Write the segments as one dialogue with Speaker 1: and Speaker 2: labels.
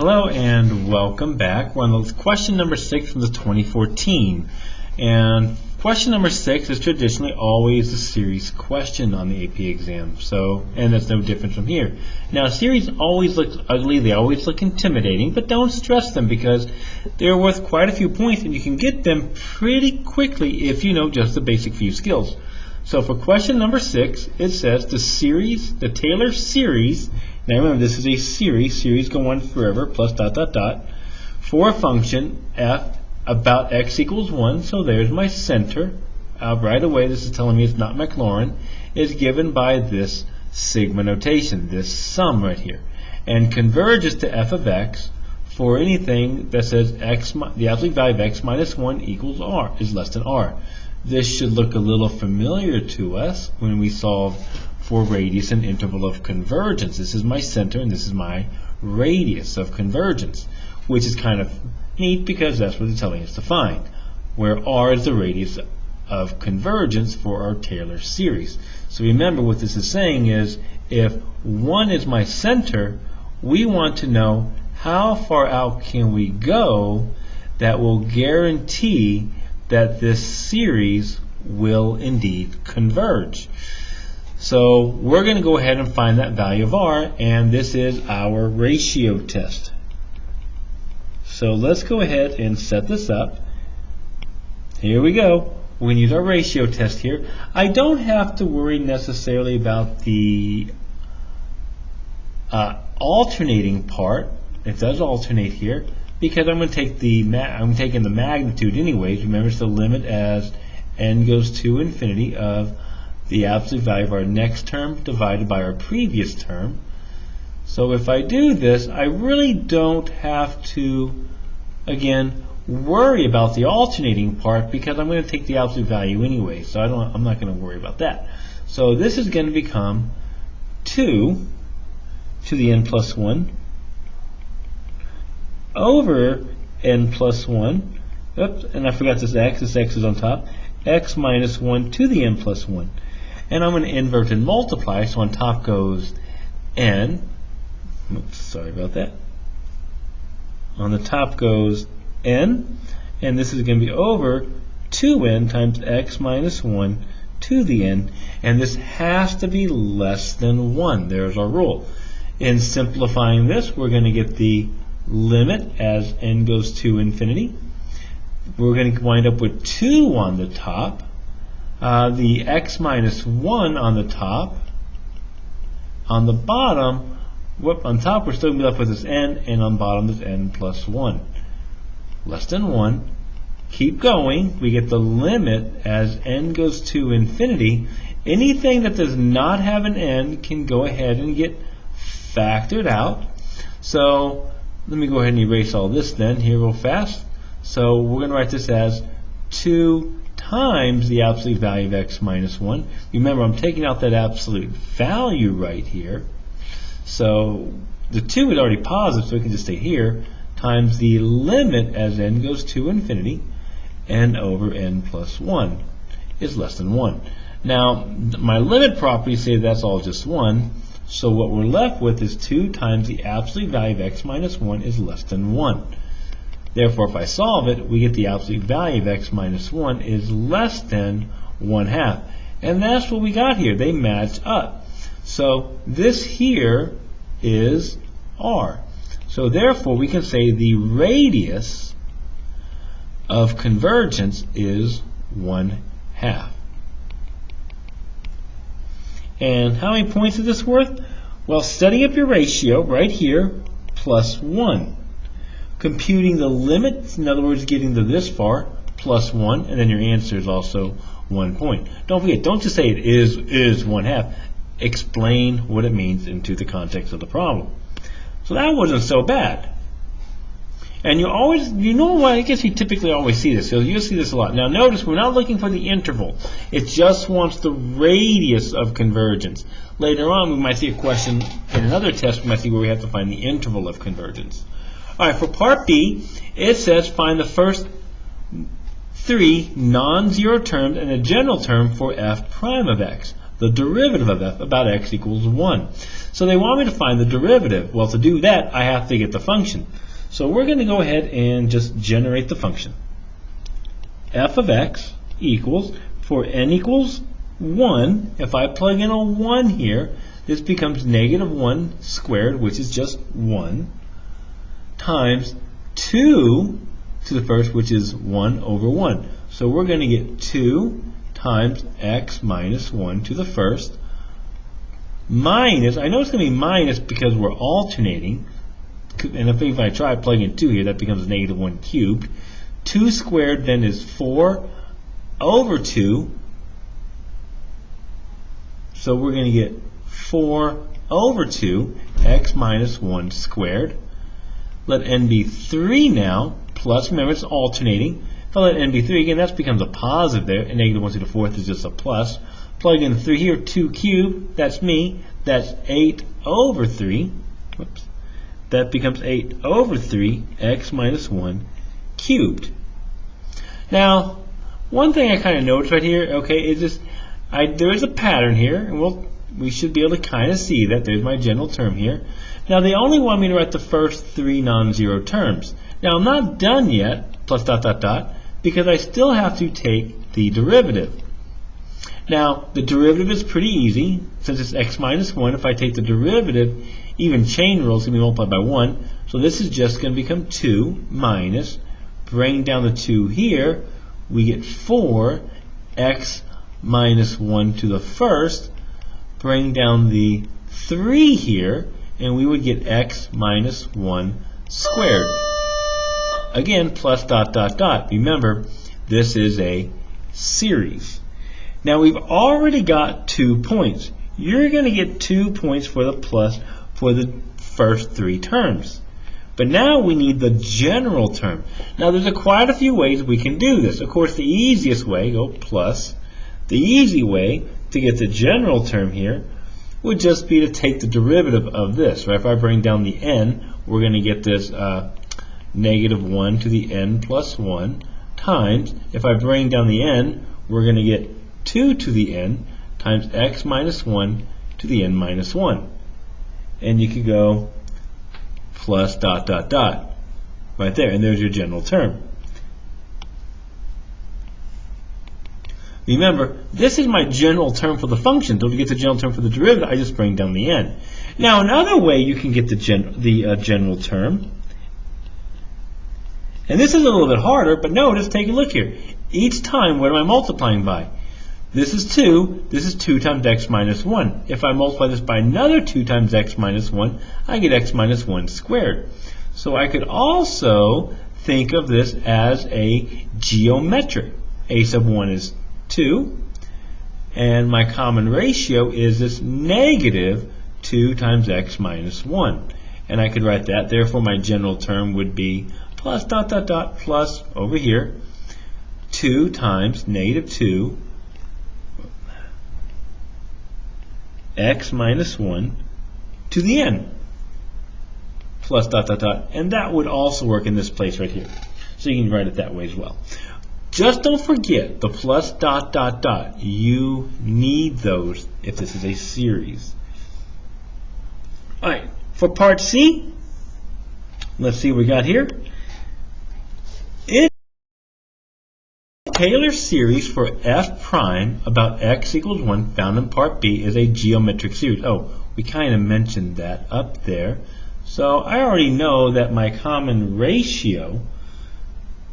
Speaker 1: Hello and welcome back. We're on question number 6 from the 2014. And question number 6 is traditionally always a series question on the AP exam. And that's no different from here. Now, series always look ugly, they always look intimidating, but don't stress them because they're worth quite a few points and you can get them pretty quickly if you know just the basic few skills. So for question number 6, it says the Taylor series. Now remember, this is a series go on forever, plus ... for a function f about x equals 1, so there's my center. Right away, this is telling me it's not Maclaurin, is given by this sigma notation, this sum right here, and converges to f of x for anything that says x, the absolute value of x minus 1 equals r, is less than r. This should look a little familiar to us when we solve for radius and interval of convergence. This is my center and this is my radius of convergence, which is kind of neat because that's what they're telling us to find, where r is the radius of convergence for our Taylor series. So remember, what this is saying is if 1 is my center, we want to know how far out can we go that will guarantee that this series will indeed converge. So we're going to go ahead and find that value of r, and this is our ratio test. So let's go ahead and set this up. Here we go. We're going to use our ratio test here. I don't have to worry necessarily about the alternating part. It does alternate here, because I'm going to take I'm taking the magnitude anyways. Remember, it's the limit as n goes to infinity of the absolute value of our next term divided by our previous term. So if I do this, I really don't have to, again, worry about the alternating part because I'm going to take the absolute value anyway. So I'm not going to worry about that. So this is going to become 2 to the n plus 1 over n plus 1. Oops, and I forgot this x. This x is on top. X minus 1 to the n plus 1. And I'm going to invert and multiply, so on top goes n. Oops, sorry about that. On the top goes n, and this is going to be over 2n times x minus 1 to the n, and this has to be less than 1. There's our rule. In simplifying this, we're going to get the limit as n goes to infinity. We're going to wind up with 2 on the top. The x minus 1 on the top. On the bottom, on top we're still going to be left with this n, and on bottom is n plus 1. Less than 1. Keep going. We get the limit as n goes to infinity. Anything that does not have an n can go ahead and get factored out. So let me go ahead and erase all this then here real fast. So we're going to write this as 2 times the absolute value of x minus 1. Remember, I'm taking out that absolute value right here. So the 2 is already positive, so it can just stay here, times the limit as n goes to infinity, n over n plus 1 is less than 1. Now, my limit properties say that's all just 1, so what we're left with is 2 times the absolute value of x minus 1 is less than 1. Therefore, if I solve it, we get the absolute value of x minus 1 is less than 1/2. And that's what we got here. They match up. So this here is r. So therefore, we can say the radius of convergence is 1/2. And how many points is this worth? Well, setting up your ratio right here, plus 1. Computing the limit, in other words, getting to this far, plus 1, and then your answer is also 1 point. Don't forget, don't just say it is 1/2. Explain what it means into the context of the problem. So that wasn't so bad. And you know what, I guess you typically always see this, so you'll see this a lot. Now notice, we're not looking for the interval. It just wants the radius of convergence. Later on, we might see a question in another test, we might see where we have to find the interval of convergence. Alright, for part B, it says find the first 3 non-zero terms and a general term for f prime of x. the derivative of f about x equals 1. So they want me to find the derivative. Well, to do that, I have to get the function. So we're going to go ahead and just generate the function. F of x equals, for n equals 1, if I plug in a 1 here, this becomes negative 1 squared, which is just 1, times 2 to the first, which is 1 over 1. So we're going to get 2 times x minus 1 to the first, minus, I know it's going to be minus because we're alternating, and if I try plugging in 2 here, that becomes negative 1 cubed. 2 squared then is 4 over 2, so we're going to get 4 over 2, x minus 1 squared. Let n be 3 now, plus, remember it's alternating. If I let n be 3, again, that becomes a positive there, and negative 1 to the fourth is just a plus. Plug in 3 here, 2 cubed, that's me, that's 8 over 3. Whoops. That becomes 8 over 3, x minus 1 cubed. Now, one thing I kind of noticed right here, okay, is this, there is a pattern here, and we should be able to kind of see that. There's my general term here. Now, they only want me to write the first 3 non-zero terms. Now, I'm not done yet, plus dot dot dot, because I still have to take the derivative. Now, the derivative is pretty easy. Since it's x minus 1, if I take the derivative, even chain rule is going to be multiplied by 1. So this is just going to become 2 minus, bring down the 2 here, we get 4 x minus 1 to the first, bring down the 3 here, and we would get x minus 1 squared. Again, plus dot dot dot. Remember, this is a series. Now we've already got 2 points. You're going to get 2 points for the plus for the first 3 terms. But now we need the general term. Now there's quite a few ways we can do this. Of course, the easiest way, go plus. The easy way to get the general term here would just be to take the derivative of this. Right? If I bring down the n, we're going to get this negative 1 to the n plus 1 times, if I bring down the n, we're going to get 2 to the n times x minus 1 to the n minus 1. And you could go plus dot dot dot right there, and there's your general term. Remember, this is my general term for the function. Don't forget the general term for the derivative. I just bring down the n. Now, another way you can get the general term, and this is a little bit harder, but notice, take a look here. Each time, what am I multiplying by? This is 2. This is 2 times x minus 1. If I multiply this by another 2 times x minus 1, I get x minus 1 squared. So I could also think of this as a geometric. A sub 1 is 2, and my common ratio is this negative 2 times x minus 1. And I could write that. Therefore, my general term would be plus dot dot dot plus over here 2 times negative 2 x minus 1 to the n plus dot dot dot, and that would also work in this place right here. So you can write it that way as well. Just don't forget the plus dot dot dot. You need those if this is a series. Alright, for part C, let's see what we got here. Taylor series for f prime about x equals 1 found in part B is a geometric series. Oh, we kind of mentioned that up there. So I already know that my common ratio,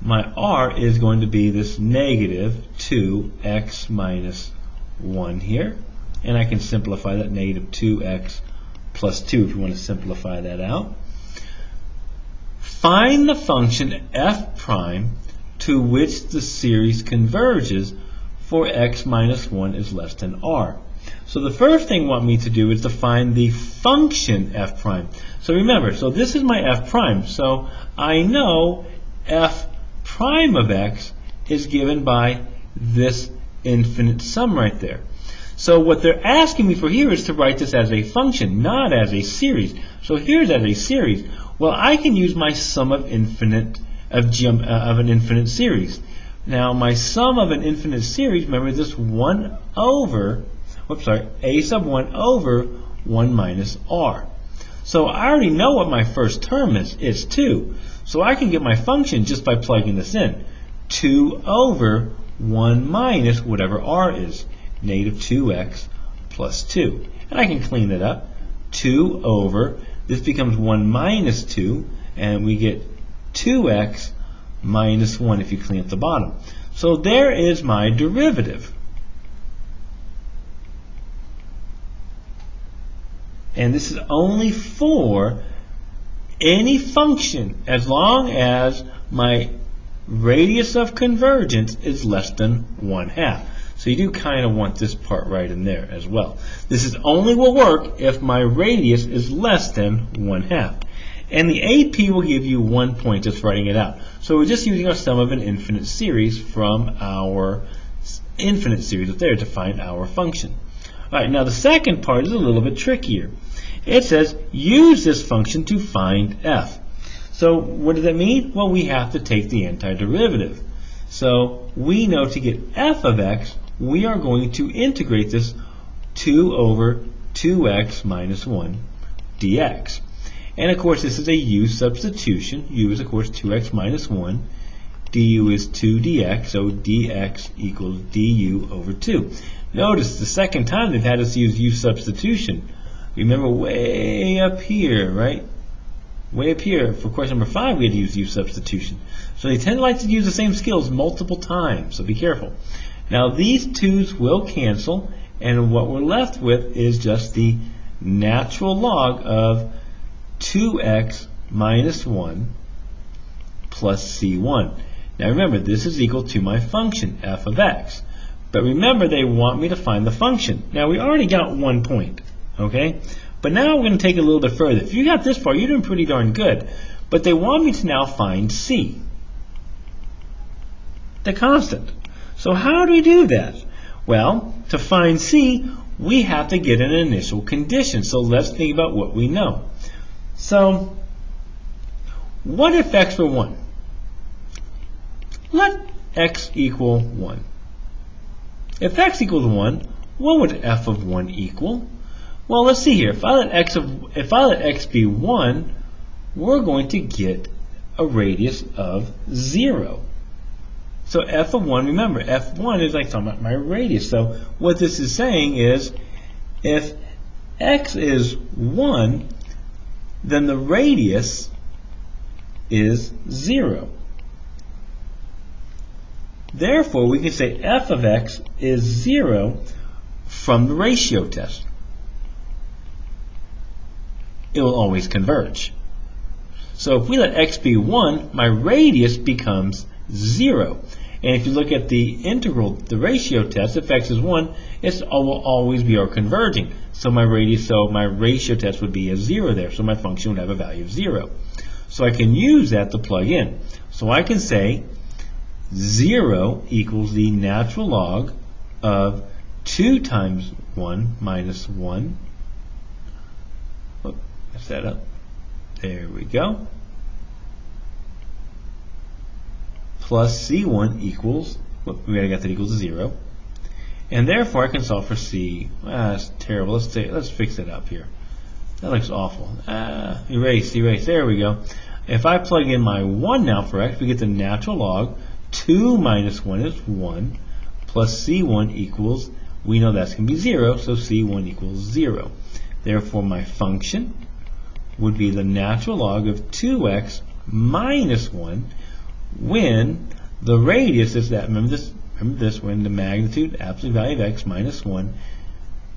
Speaker 1: my r, is going to be this negative 2x minus 1 here. And I can simplify that, negative 2x plus 2 if you want to simplify that out. Find the function f prime to which the series converges for x minus 1 is less than r. So the first thing you want me to do is to find the function f prime. So remember, so this is my f prime. So I know f prime of x is given by this infinite sum right there. So what they're asking me for here is to write this as a function, not as a series. So here's as a series. Well, I can use my sum of an infinite series. Now, my sum of an infinite series, remember this 1 over a sub 1 over 1 minus r. So I already know what my first term is. It's 2. So I can get my function just by plugging this in. 2 over 1 minus whatever r is, negative 2x plus 2. And I can clean it up. 2 over, this becomes 1 minus 2, and we get 2x minus 1 if you clean up the bottom. So there is my derivative. And this is only for any function as long as my radius of convergence is less than 1/2. So you do kind of want this part right in there as well. This is only will work if my radius is less than 1/2. And the AP will give you 1 point just writing it out. So we're just using our sum of an infinite series from our infinite series up there to find our function. Alright, now the second part is a little bit trickier. It says use this function to find f. So what does that mean? Well, we have to take the antiderivative. So we know to get f of x, we are going to integrate this 2 over 2x minus 1 dx. And of course this is a u substitution. U is of course 2x minus 1. Du is 2 dx, so dx equals du over 2. Notice the second time they've had us use u substitution. Remember way up here, right? Way up here, for question number 5, we had to use u substitution. So they tend to like to use the same skills multiple times, so be careful. Now these 2's will cancel, and what we're left with is just the natural log of 2x minus 1 plus c1. Now remember, this is equal to my function, f of x. But remember, they want me to find the function. Now we already got 1 point, okay? But now we're going to take it a little bit further. If you got this far, you're doing pretty darn good. But they want me to now find c, the constant. So how do we do that? Well, to find c, we have to get an initial condition. So let's think about what we know. So, what if x were 1? Let x equal 1. If x equals 1, what would f of 1 equal? Well, let's see here. If I let x be 1, we're going to get a radius of 0. So f of 1, remember, f1 is like talking about my radius. So what this is saying is, if x is 1, then the radius is 0. Therefore, we can say f of x is 0 from the ratio test. It will always converge. So if we let x be 1, my radius becomes 0. And if you look at the integral, the ratio test, if x is 1, it will always be our converging. So my ratio test would be a 0 there. So my function would have a value of 0. So I can use that to plug in. So I can say 0 equals the natural log of 2 times 1 minus 1. Oh, mess that up. There we go. Plus c1 equals, we already got that equals 0. And therefore I can solve for c. That's terrible. Let's fix it up here. That looks awful. Erase. There we go. If I plug in my 1 now for x, we get the natural log. 2 minus 1 is 1. Plus c1 equals, we know that's going to be 0, so c1 equals 0. Therefore my function would be the natural log of 2x minus 1 when the radius is that, remember this, when the magnitude, absolute value of x minus 1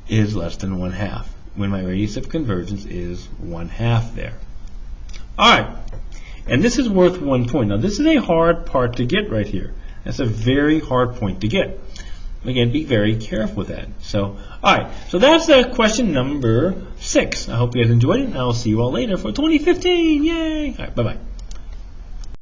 Speaker 1: is less than 1/2, when my radius of convergence is 1/2 there. Alright, and this is worth 1 point. Now this is a hard part to get right here. That's a very hard point to get. Again, be very careful with that. So, alright, so that's question number 6. I hope you guys enjoyed it, and I'll see you all later for 2015. Yay! Alright, bye-bye.